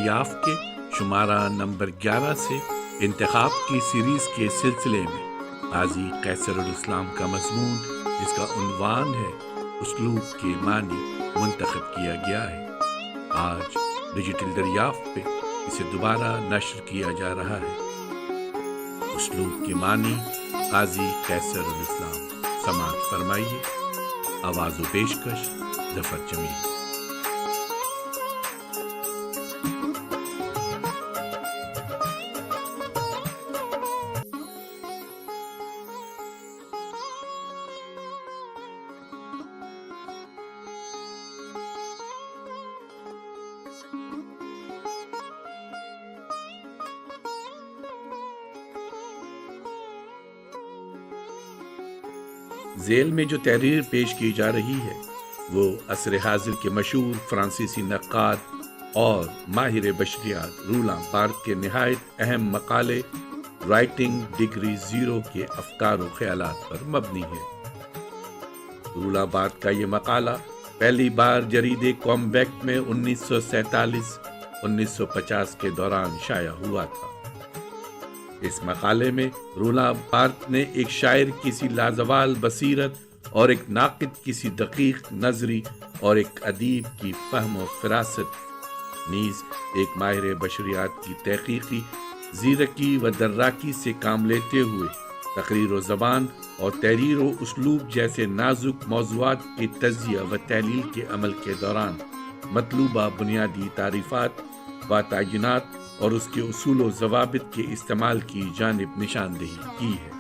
دریافت کے شمارہ نمبر 11 سے انتخاب کی سیریز کے سلسلے میں قاضی قیصر الاسلام کا مضمون جس کا عنوان ہے اسلوب کے معنی منتخب کیا گیا ہے۔ آج ڈیجیٹل دریافت پہ اسے دوبارہ نشر کیا جا رہا ہے۔ اسلوب کے معنی قاضی قیصر الاسلام، سماعت فرمائیے۔ آواز و پیشکش ظفر جمیل۔ ذیل میں جو تحریر پیش کی جا رہی ہے وہ عصر حاضر کے مشہور فرانسیسی نقاد اور ماہر بشریات رولاں بارتھ کے نہایت اہم مقالے رائٹنگ ڈگری زیرو کے افکار و خیالات پر مبنی ہے۔ رولاں بارتھ کا یہ مقالہ پہلی بار جرید کامبیکٹ میں 1947-1950 کے دوران شائع ہوا تھا۔ اس مقالے میں رولاں بارتھ نے ایک شاعر کسی لازوال بصیرت اور ایک ناقد کسی دقیق نظری اور ایک ادیب کی فہم و فراست نیز ایک ماہر بشریات کی تحقیقی زیرکی و دراکی سے کام لیتے ہوئے تقریر و زبان اور تحریر و اسلوب جیسے نازک موضوعات کی تجزیہ و تحلیل کے عمل کے دوران مطلوبہ بنیادی تعریفات و تعینات اور اس کے اصول و ضوابط کے استعمال کی جانب نشاندہی کی ہے۔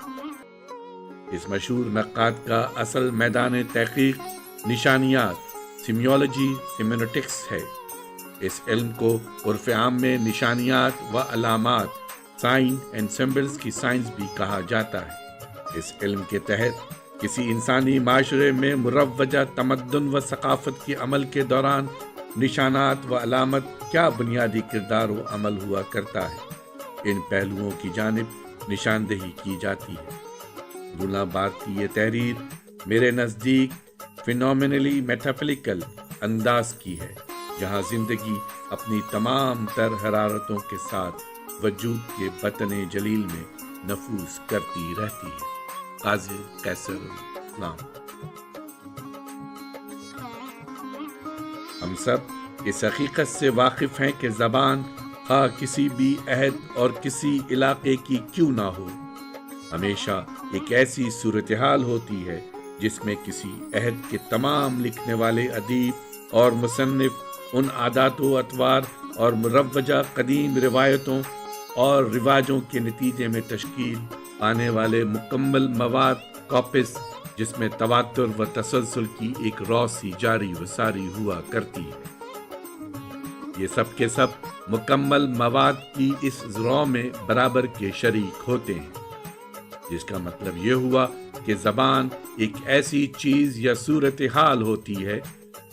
اس مشہور نقاد کا اصل میدان تحقیق نشانیات سیمیولوجی سیمینوٹکس ہے۔ اس علم کو عرف عام میں نشانیات و علامات سائن اینڈ سمبلز کی سائنس بھی کہا جاتا ہے۔ اس علم کے تحت کسی انسانی معاشرے میں مروجہ تمدن و ثقافت کے عمل کے دوران نشانات و علامت کیا بنیادی کردار و عمل ہوا کرتا ہے، ان پہلوؤں کی جانب نشاندہی کی جاتی ہے۔ رولاں بارتھ کی یہ تحریر میرے نزدیک فینومینلی میٹافزیکل انداز کی ہے، جہاں زندگی اپنی تمام تر حرارتوں کے ساتھ وجود کے بطن جلیل میں نفوذ کرتی رہتی ہے۔ قاضی قیصر الاسلام۔ ہم سب اس حقیقت سے واقف ہیں کہ زبان خواہ کسی بھی عہد اور کسی علاقے کی کیوں نہ ہو، ہمیشہ ایک ایسی صورتحال ہوتی ہے جس میں کسی عہد کے تمام لکھنے والے ادیب اور مصنف ان عادات و اطوار اور مروجہ قدیم روایتوں اور رواجوں کے نتیجے میں تشکیل پانے والے مکمل مواد کاپس جس میں تواتر و تسلسل کی ایک روسی جاری و ساری ہوا کرتی ہے۔ یہ سب کے سب مکمل مواد کی اس رو میں برابر کے شریک ہوتے ہیں، جس کا مطلب یہ ہوا کہ زبان ایک ایسی چیز یا صورتحال ہوتی ہے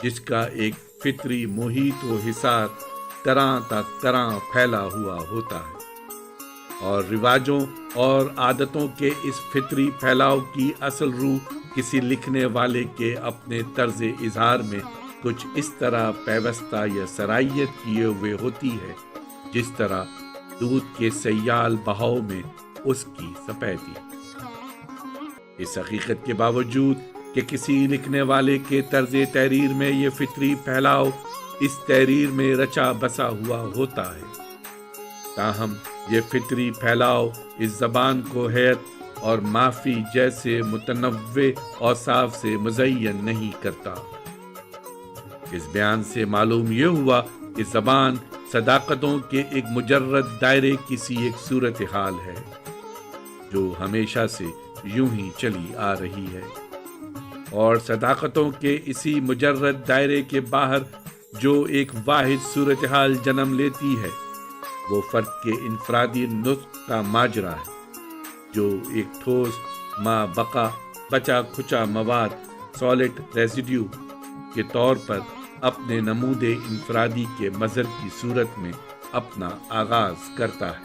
جس کا ایک فطری محیط و حصار طرح تا طرح پھیلا ہوا ہوتا ہے، اور رواجوں اور عادتوں کے اس فطری پھیلاؤ کی اصل روح کسی لکھنے والے کے اپنے طرز اظہار میں کچھ اس طرح پیوستہ یا سرائیت کیے ہوئے ہوتی ہے جس طرح دودھ کے سیال بہاؤ میں اس کی سفیدی۔ اس حقیقت کے باوجود کہ کسی لکھنے والے کے طرز تحریر میں یہ فطری پھیلاؤ اس تحریر میں رچا بسا ہوا ہوتا ہے، تاہم یہ فطری پھیلاؤ اس زبان کو حیت اور معافی جیسے متنوع اوصاف سے مزین نہیں کرتا۔ اس بیان سے معلوم یہ ہوا کہ زبان صداقتوں کے ایک مجرد دائرے کسی ایک صورتحال ہے جو ہمیشہ سے یوں ہی چلی آ رہی ہے، اور صداقتوں کے اسی مجرد دائرے کے باہر جو ایک واحد صورتحال جنم لیتی ہے وہ فرد کے انفرادی نطق کا ماجرا ہے، جو ایک ٹھوس ما بقا بچا کھچا مواد سالڈ ریزیڈیو کے طور پر اپنے نمود انفرادی کے مظہر کی صورت میں اپنا آغاز کرتا ہے۔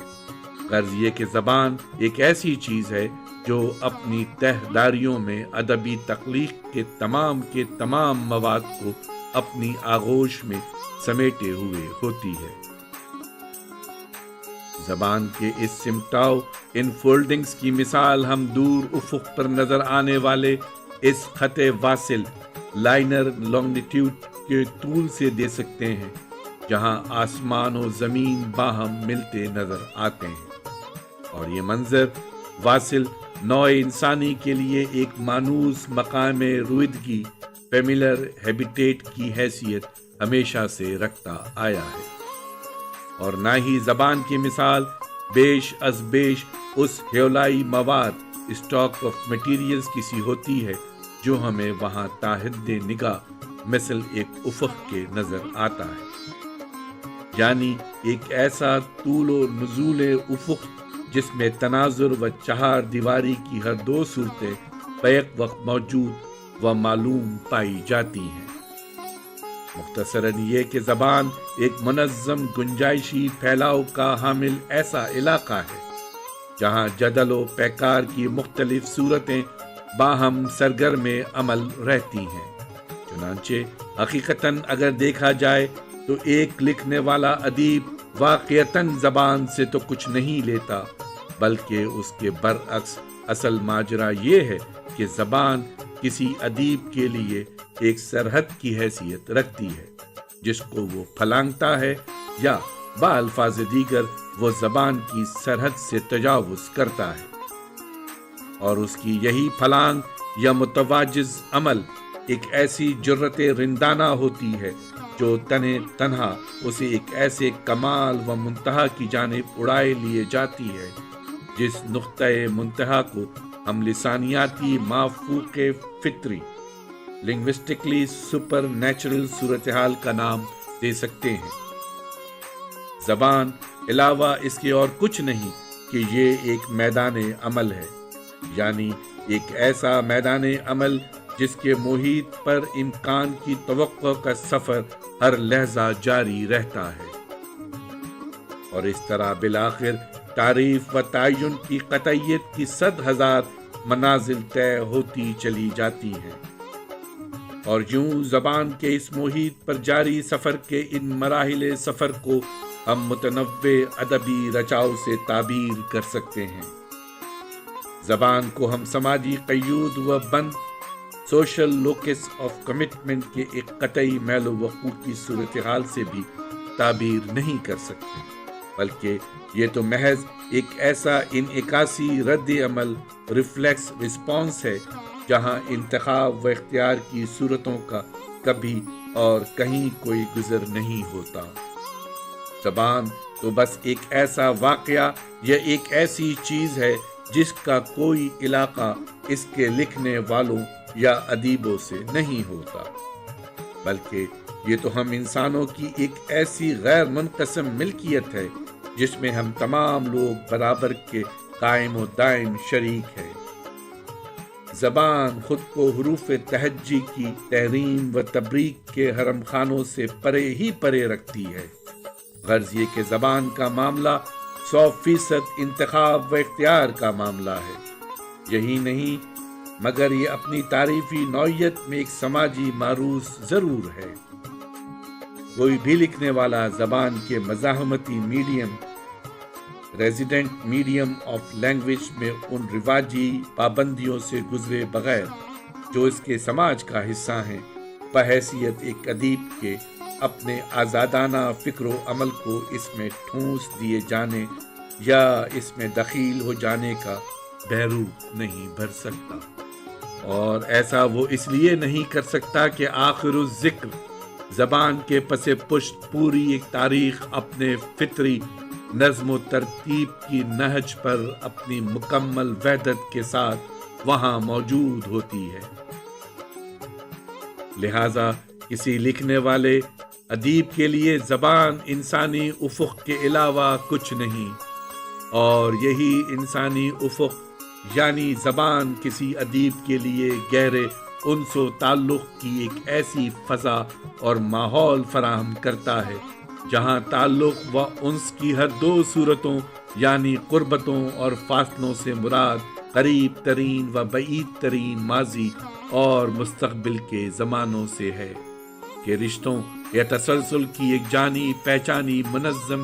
غرض یہ کہ زبان ایک ایسی چیز ہے جو اپنی تہ داریوں میں ادبی تخلیق کے تمام مواد کو اپنی آغوش میں سمیٹے ہوئے ہوتی ہے۔ زبان کے اس سمٹاؤ ان فولڈنگز کی مثال ہم دور افق پر نظر آنے والے اس خط واصل لائنر لانگٹیوڈ کے طول سے دے سکتے ہیں، جہاں آسمان و زمین باہم ملتے نظر آتے ہیں، اور یہ منظر واصل نوع انسانی کے لیے ایک مانوس مقام رویدگی فیملر ہیبیٹیٹ کی حیثیت ہمیشہ سے رکھتا آیا ہے، اور نہ ہی زبان کی مثال بیش از بیش اس ہیولائی مواد اسٹاک آف میٹیریلز کی سی ہوتی ہے جو ہمیں وہاں تاحد نگاہ مثل ایک افق کے نظر آتا ہے، یعنی ایک ایسا طول و نزول افق جس میں تناظر و چہار دیواری کی ہر دو صورتیں بیک وقت موجود و معلوم پائی جاتی ہیں۔ مختصراً یہ کہ زبان ایک منظم گنجائشی پھیلاؤ کا حامل ایسا علاقہ ہے جہاں جدل و پیکار کی مختلف صورتیں باہم سرگرم عمل رہتی ہیں۔ چنانچہ حقیقتاً اگر دیکھا جائے تو ایک لکھنے والا ادیب واقعتاً زبان سے تو کچھ نہیں لیتا، بلکہ اس کے برعکس اصل ماجرا یہ ہے کہ زبان کسی ادیب کے لیے ایک سرحد کی حیثیت رکھتی ہے جس کو وہ پھلانگتا ہے، یا بالفاظ دیگر وہ زبان کی سرحد سے تجاوز کرتا ہے، اور اس کی یہی پھلانگ یا متواجز عمل ایک ایسی جرت رندانہ ہوتی ہے جو تنہا اسے ایک ایسے کمال و منتہا کی جانب اڑائے لیے جاتی ہے جس نقطۂ منتہا کو ہم لسانیاتی مافوق فطری لنگوسٹکلی سپر نیچرل صورتحال کا نام دے سکتے ہیں۔ زبان علاوہ اس کے اور کچھ نہیں کہ یہ ایک میدان عمل ہے، یعنی ایک ایسا میدان عمل جس کے محیط پر امکان کی توقع کا سفر ہر لحظہ جاری رہتا ہے، اور اس طرح بالآخر تعریف و تعین کی قطعیت کی 100,000 منازل طے ہوتی چلی جاتی ہیں، اور یوں زبان کے اس محیط پر جاری سفر کے ان مراحل سفر کو ہم متنوع ادبی رچاؤ سے تعبیر کر سکتے ہیں۔ زبان کو ہم سماجی قیود و بند سوشل لوکس آف کمٹمنٹ کے ایک قطعی میل و وقوع کی صورتحال سے بھی تعبیر نہیں کر سکتے، بلکہ یہ تو محض ایک ایسا انعکاسی رد عمل ریفلیکس رسپانس ہے جہاں انتخاب و اختیار کی صورتوں کا کبھی اور کہیں کوئی گزر نہیں ہوتا۔ زبان تو بس ایک ایسا واقعہ یا ایک ایسی چیز ہے جس کا کوئی علاقہ اس کے لکھنے والوں یا ادیبوں سے نہیں ہوتا، بلکہ یہ تو ہم انسانوں کی ایک ایسی غیر منقسم ملکیت ہے جس میں ہم تمام لوگ برابر کے قائم و دائم شریک ہیں۔ زبان خود کو حروف تہجی کی تحریم و تبریک کے حرم خانوں سے پرے ہی پرے رکھتی ہے۔ غرض یہ کہ زبان کا معاملہ 100% انتخاب و اختیار کا معاملہ ہے۔ یہی نہیں مگر یہ اپنی تعریفی نوعیت میں ایک سماجی معروض ضرور ہے۔ کوئی بھی لکھنے والا زبان کے مزاحمتی medium resident medium of language میں ان رواجی پابندیوں سے گزرے بغیر جو اس کے سماج کا حصہ ہیں، بحیثیت ایک ادیب کے اپنے آزادانہ فکر و عمل کو اس میں ٹھونس دیے جانے یا اس میں دخیل ہو جانے کا بحرو نہیں بھر سکتا، اور ایسا وہ اس لیے نہیں کر سکتا کہ آخر الذکر زبان کے پس پشت پوری ایک تاریخ اپنے فطری نظم و ترتیب کی نہج پر اپنی مکمل وحدت کے ساتھ وہاں موجود ہوتی ہے۔ لہذا کسی لکھنے والے ادیب کے لیے زبان انسانی افق کے علاوہ کچھ نہیں، اور یہی انسانی افق یعنی زبان کسی ادیب کے لیے گہرے انس و تعلق کی ایک ایسی فضا اور ماحول فراہم کرتا ہے جہاں تعلق و انس کی ہر دو صورتوں یعنی قربتوں اور فاصلوں سے مراد قریب ترین و بعید ترین ماضی اور مستقبل کے زمانوں سے ہے، کہ رشتوں یا تسلسل کی ایک جانی پہچانی منظم